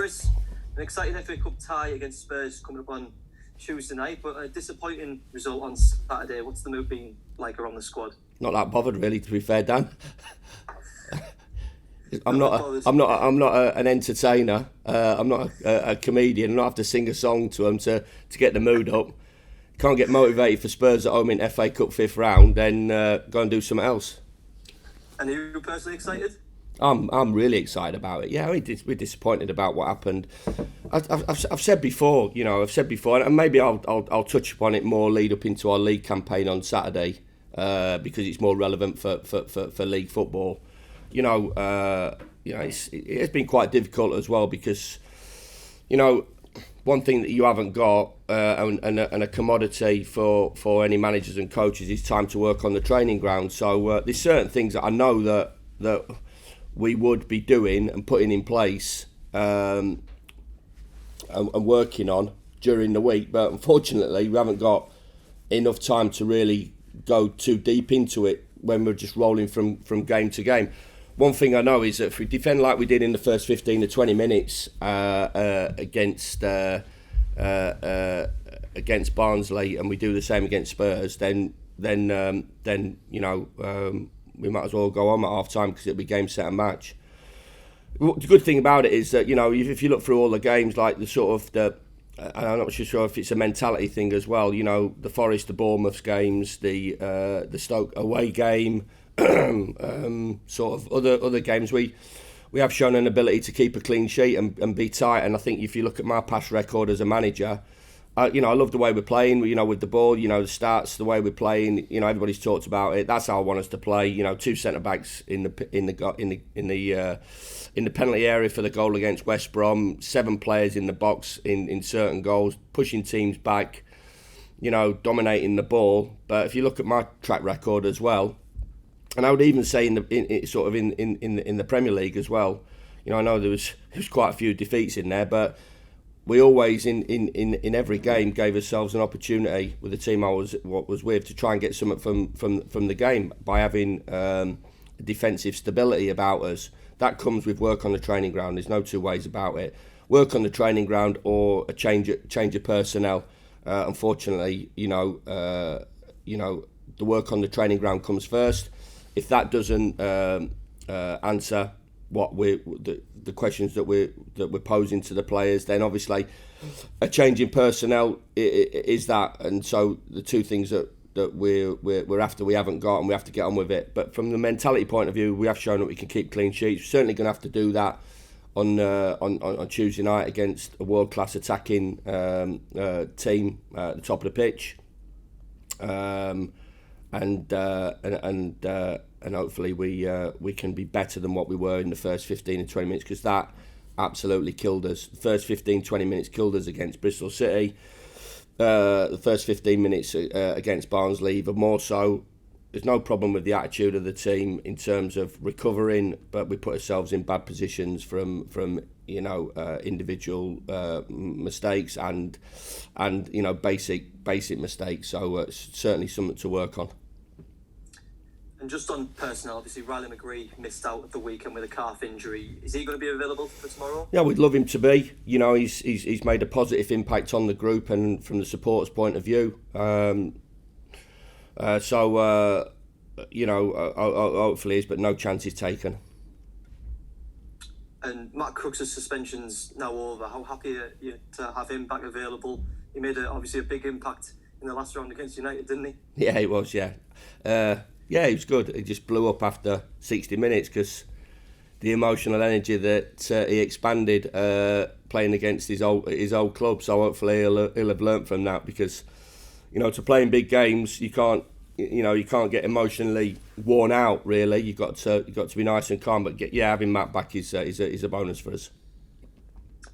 Chris, an exciting FA Cup tie against Spurs coming up on Tuesday night, but a disappointing result on Saturday. What's the mood been like around the squad? Not that bothered, really, to be fair, Dan. I'm not an entertainer. I'm not a comedian. I don't have to sing a song to them to get the mood up. Can't get motivated for Spurs at home in FA Cup 5th round, then go and do something else. And are you personally excited? I'm really excited about it. Yeah, we're disappointed about what happened. I've said before, and maybe I'll touch upon it more lead up into our league campaign on Saturday, because it's more relevant for league football. It's been quite difficult as well because, one thing that you haven't got and a commodity for any managers and coaches is time to work on the training ground. So there's certain things that I know that we would be doing and putting in place and working on during the week, but unfortunately we haven't got enough time to really go too deep into it when we're just rolling from game to game. One thing I know is that if we defend like we did in the first 15 to 20 minutes against Barnsley, and we do the same against Spurs, then we might as well go on at half time because it'll be game, set and match. The good thing about it is that if you look through all the games, like and I'm not sure if it's a mentality thing as well. The Forest, the Bournemouth games, the Stoke away game. Sort of other games we have shown an ability to keep a clean sheet and be tight, and I think if you look at my past record as a manager, I love the way we're playing, with the ball, the stats, the way we're playing, everybody's talked about it. That's how I want us to play. 2 centre backs in the penalty area for the goal against West Brom, 7 players in the box in certain goals, pushing teams back, dominating the ball. But if you look at my track record as well, and I would even say in the Premier League as well, I know there was quite a few defeats in there, but we always in every game gave ourselves an opportunity with the team I was with to try and get something from the game by having defensive stability about us. That comes with work on the training ground. There's no two ways about it. Work on the training ground or a change of personnel. Unfortunately, the work on the training ground comes first. If that doesn't answer what the questions that we're posing to the players, then obviously a change in personnel is that. And so the two things that we're after we haven't got, and we have to get on with it. But from the mentality point of view, we have shown that we can keep clean sheets. We're certainly going to have to do that on Tuesday night against a world class attacking team at the top of the pitch. And hopefully we can be better than what we were in the first 15 and 20 minutes, because that absolutely killed us. The first 15-20 minutes killed us against Bristol City. The first 15 minutes against Barnsley even more so. There's no problem with the attitude of the team in terms of recovering, but we put ourselves in bad positions from individual mistakes and basic mistakes. So it's certainly something to work on. And just on personnel, obviously Riley McGree missed out at the weekend with a calf injury. Is he going to be available for tomorrow? Yeah, we'd love him to be. He's made a positive impact on the group and from the supporters' point of view. Hopefully is, but no chances taken. And Matt Crooks' suspension's now over. How happy are you to have him back available? He made obviously a big impact in the last round against United, didn't he? Yeah, he was, yeah. He was good. He just blew up after 60 minutes because the emotional energy that he expanded playing against his old club. So hopefully he'll have learnt from that, because to play in big games you can't get emotionally worn out. Really, you've got to be nice and calm. But having Matt back is a bonus for us.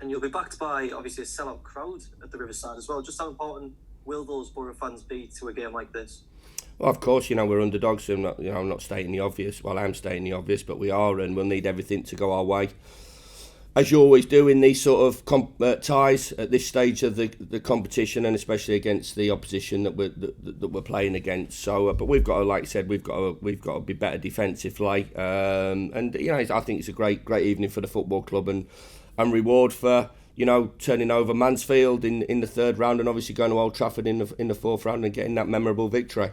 And you'll be backed by obviously a sellout crowd at the Riverside as well. Just how important will those Boro fans be to a game like this? Well, of course, we're underdogs, so I'm not stating the obvious. Well, I'm stating the obvious, but we are, and we'll need everything to go our way. As you always do in these sort of ties at this stage of the competition, and especially against the opposition that we're playing against. So, but we've got to, like I said, we've got to be better defensively. I think it's a great evening for the football club, and and reward for, you know, turning over Mansfield in the third round, and obviously going to Old Trafford in the fourth round and getting that memorable victory.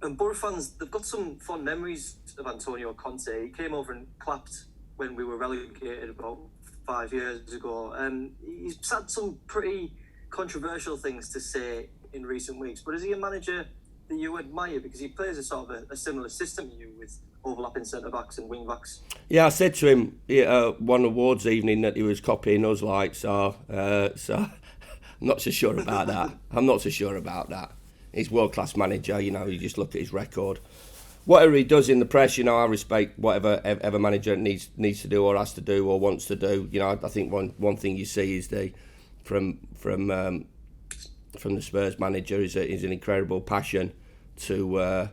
And Boro fans, they've got some fond memories of Antonio Conte. He came over and clapped when we were relegated about 5 years ago. He's had some pretty controversial things to say in recent weeks. But is he a manager that you admire? Because he plays a sort of a similar system to you, with overlapping centre-backs and wing-backs. Yeah, I said to him one awards evening that he was copying us, like, so I'm not so sure about that. He's world-class manager, you know, you just look at his record. Whatever he does in the press, you know, I respect whatever manager needs to do or has to do or wants to do. You know, I think one thing you see is from the Spurs manager is an incredible passion to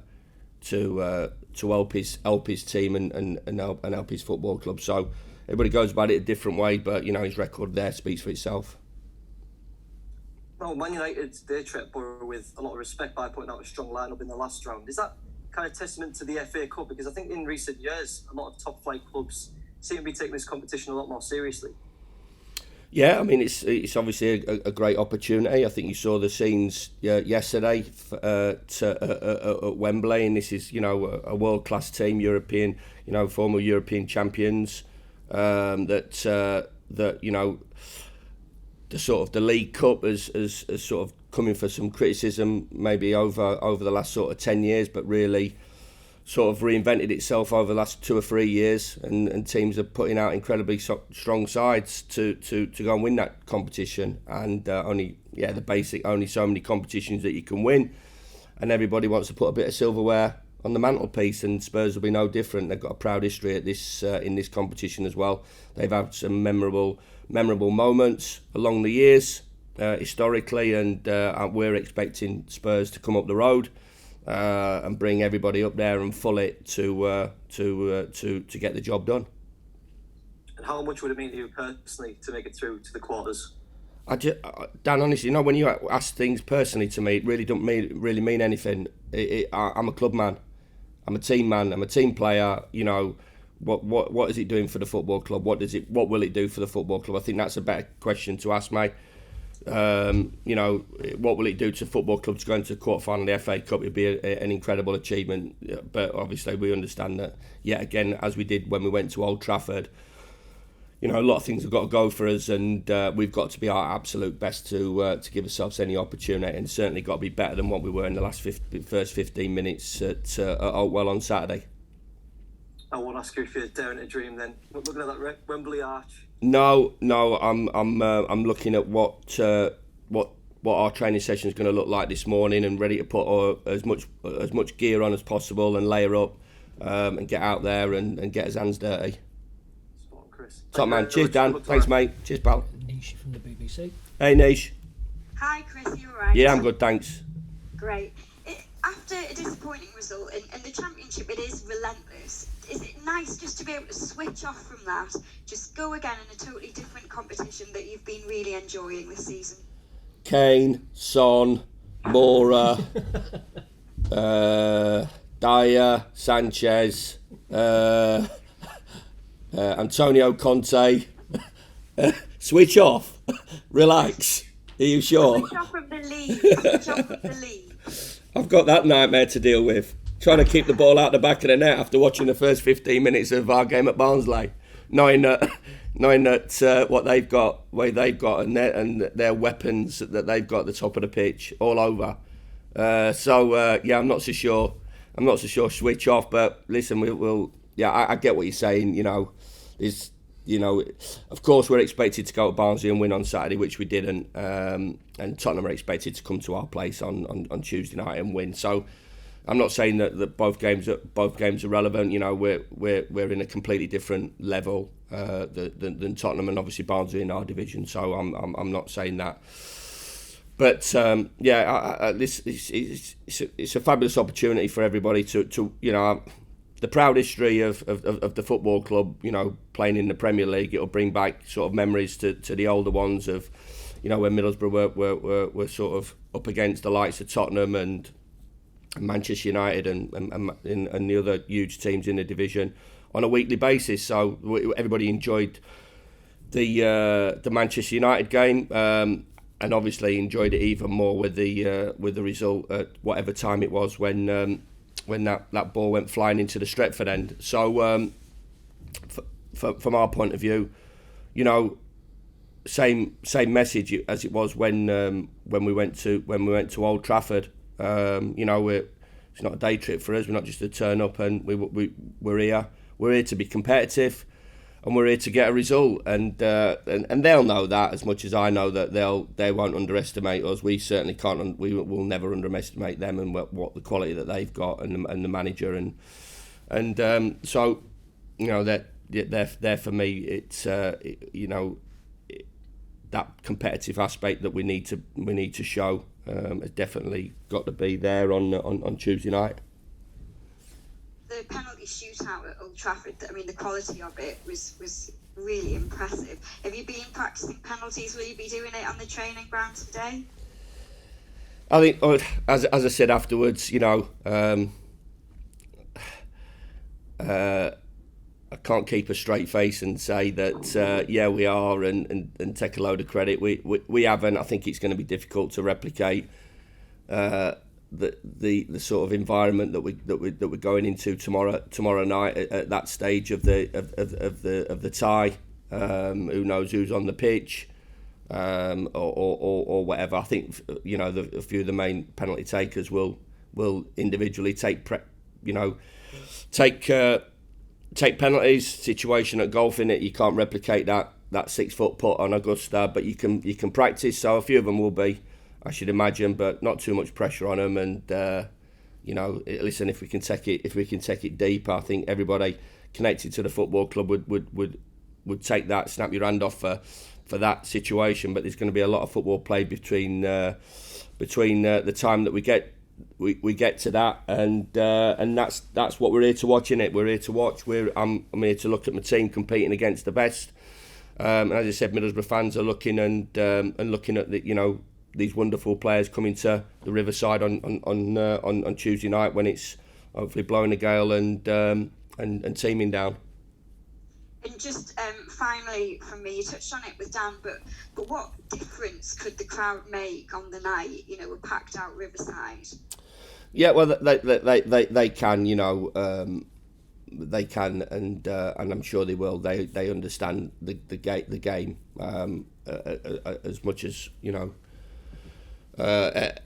help his team and help his football club. So everybody goes about it a different way, but you know, his record there speaks for itself. Well, Man United, they treat Boro with a lot of respect by putting out a strong lineup in the last round. Is that kind of testament to the FA Cup? Because I think in recent years, a lot of top flight clubs seem to be taking this competition a lot more seriously. Yeah, I mean, it's obviously a great opportunity. I think you saw the scenes yesterday at Wembley, and this is, you know, a world class team, European, you know, former European champions. That you know, the sort of the League Cup has sort of coming for some criticism maybe over the last sort of 10 years, but really sort of reinvented itself over the last 2 or 3 years, and teams are putting out incredibly strong sides to go and win that competition. And only so many competitions that you can win, and everybody wants to put a bit of silverware on the mantelpiece, and Spurs will be no different. They've got a proud history at this in this competition as well. They've had some memorable moments along the years historically, and we're expecting Spurs to come up the road and bring everybody up there and full it to get the job done. And how much would it mean to you personally to make it through to the quarters? Dan, honestly, you know, when you ask things personally to me, it really don't really mean anything. I'm a club man, I'm a team man, I'm a team player. You know, what is it doing for the football club? What will it do for the football club? I think that's a better question to ask me. You know, what will it do to football clubs going to the quarter-final of the FA Cup? It'd be an incredible achievement, but obviously we understand that yet again, as we did when we went to Old Trafford, you know, a lot of things have got to go for us, and we've got to be our absolute best to give ourselves any opportunity, and certainly got to be better than what we were in the first 15 minutes at Oldwell on Saturday. I won't ask you if you're daring to dream then. Looking at that Wembley arch. No, I'm looking at what our training session is going to look like this morning, and ready to put as much gear on as possible and layer up and get out there and get his hands dirty. Spot on, Chris. Top man. Cheers, Dan. Thanks, mate. Cheers, pal. Nish from the BBC. Hey, Nish. Hi, Chris. You alright? Yeah, I'm good, thanks. Great. After a disappointing result in the Championship, it is relentless. Is it nice just to be able to switch off from that, just go again in a totally different competition that you've been really enjoying this season? Kane, Son, Mora, Dyer, Sanchez, Antonio Conte. Switch off. Relax. Are you sure? Switch off from the league. I've got that nightmare to deal with. Trying to keep the ball out the back of the net after watching the first 15 minutes of our game at Barnsley, knowing that what they've got, and their weapons that they've got at the top of the pitch all over. Yeah, I'm not so sure. Switch off, but listen, we'll. Yeah, I get what you're saying. You know, of course we're expected to go to Barnsley and win on Saturday, which we didn't, and Tottenham are expected to come to our place on Tuesday night and win. So I'm not saying that both games are relevant. You know, we're in a completely different level than Tottenham, and obviously Barnsley in our division. So I'm not saying that. But it's a fabulous opportunity for everybody to you know. The proud history of the football club, you know, playing in the Premier League, it'll bring back sort of memories to the older ones of, you know, when Middlesbrough were sort of up against the likes of Tottenham and Manchester United and the other huge teams in the division on a weekly basis. So everybody enjoyed the Manchester United game, and obviously enjoyed it even more with the result at whatever time it was when that ball went flying into the Stretford end. So from our point of view, you know, same message as it was when we went to Old Trafford. You know, it's not a day trip for us. We're not just to turn up, and we're here. We're here to be competitive, and we're here to get a result. And they'll know that as much as I know that they won't underestimate us. We certainly can't. We will never underestimate them and what the quality that they've got and the manager and so, you know, they're for me. It's you know, that competitive aspect that we need to show has definitely got to be there on Tuesday night. The penalty shootout at Old Trafford, I mean, the quality of it was really impressive. Have you been practicing penalties? Will you be doing it on the training ground today? I think, as I said afterwards, you know, I can't keep a straight face and say that yeah, we are and take a load of credit. We haven't. I think it's going to be difficult to replicate the sort of environment that we're going into tomorrow night at that stage of the tie. Who knows who's on the pitch, or whatever. I think, you know, a few of the main penalty takers will individually take penalties. Situation at golf, in it, you can't replicate that 6 foot putt on Augusta, but you can practice. So a few of them will be, I should imagine, but not too much pressure on them. And you know, listen, if we can take it deep, I think everybody connected to the football club would take that, snap your hand off for that situation. But there's going to be a lot of football played between the time that we get to that, and that's what we're here to watch. In it, we're here to watch. I'm here to look at my team competing against the best. And as I said, Middlesbrough fans are looking and looking at the, you know, these wonderful players coming to the Riverside on Tuesday night when it's hopefully blowing a gale and teaming down. And just finally, from me, you touched on it with Dan, but what difference could the crowd make on the night? You know, a packed out Riverside. Yeah, well, they can, you know, they can, and I'm sure they will. They understand the game as much as, you know,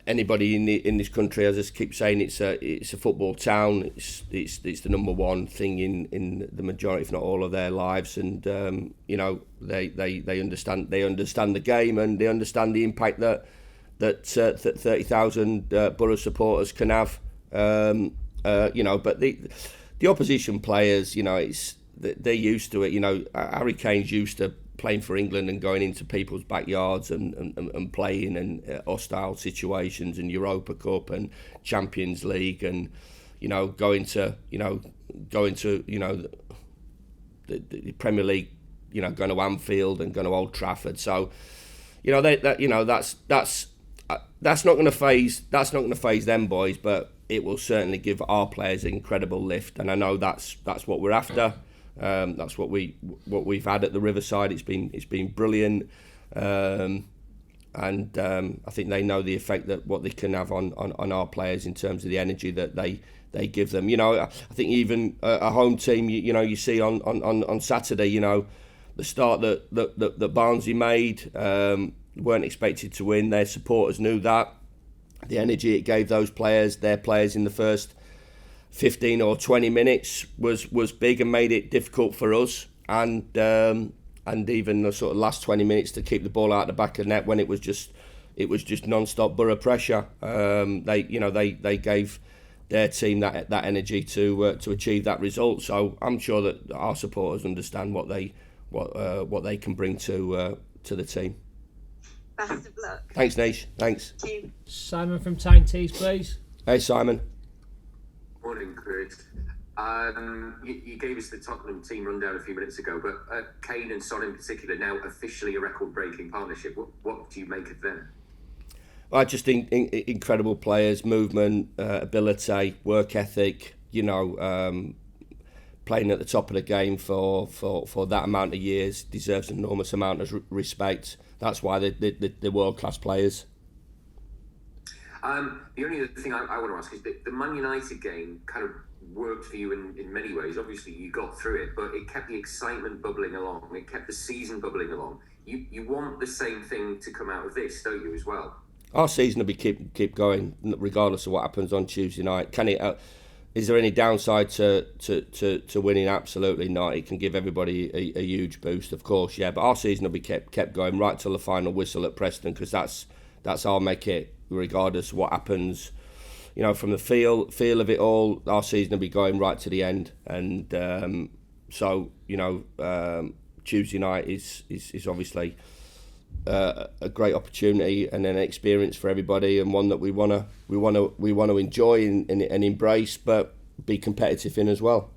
anybody in this country. As I keep saying, it's a football town. It's the number one thing in the majority, if not all, of their lives. And you know, they understand the game, and they understand the impact that 30,000 Boro supporters can have. You know, but the opposition players, you know, they're used to it. You know, Harry Kane's used to playing for England and going into people's backyards and playing in hostile situations, and Europa Cup and Champions League, and, you know, going to the Premier League, you know, going to Anfield and going to Old Trafford. So, you know, that's not going to phase them boys, but it will certainly give our players an incredible lift, and I know that's what we're after. That's what we've had at the Riverside. It's been brilliant, and I think they know the effect that what they can have on our players in terms of the energy that they give them. You know, I think even a home team, you know, you see on Saturday, you know, the start that Barnsley made, weren't expected to win. Their supporters knew that. The energy it gave those players, their players in the first 15 or 20 minutes was big and made it difficult for us, and even the sort of last 20 minutes to keep the ball out of the back of the net when it was just non-stop Boro pressure. They gave their team that energy to achieve that result. So I'm sure that our supporters understand what they can bring to the team. Best of luck. Thanks, Nish. Thanks. Team. Simon from Tyne Tees, please. Hey, Simon. Morning, Chris. You gave us the Tottenham team rundown a few minutes ago, but Kane and Son in particular now officially a record-breaking partnership. What do you make of them? Just incredible players, movement, ability, work ethic. You know, playing at the top of the game for that amount of years deserves an enormous amount of respect. That's why they're world-class players. The only other thing I want to ask is that the Man United game kind of worked for you in many ways. Obviously, you got through it, but it kept the excitement bubbling along. It kept the season bubbling along. You want the same thing to come out of this, don't you, as well? Our season will be keep going regardless of what happens on Tuesday night. Can it? Is there any downside to winning? Absolutely not. It can give everybody a huge boost, of course, yeah. But our season will be kept going right till the final whistle at Preston, because that's our make it, regardless of what happens. You know, from the feel of it all, our season will be going right to the end. And so, you know, Tuesday night is obviously a great opportunity and an experience for everybody, and one that we want to enjoy and embrace, but be competitive in as well.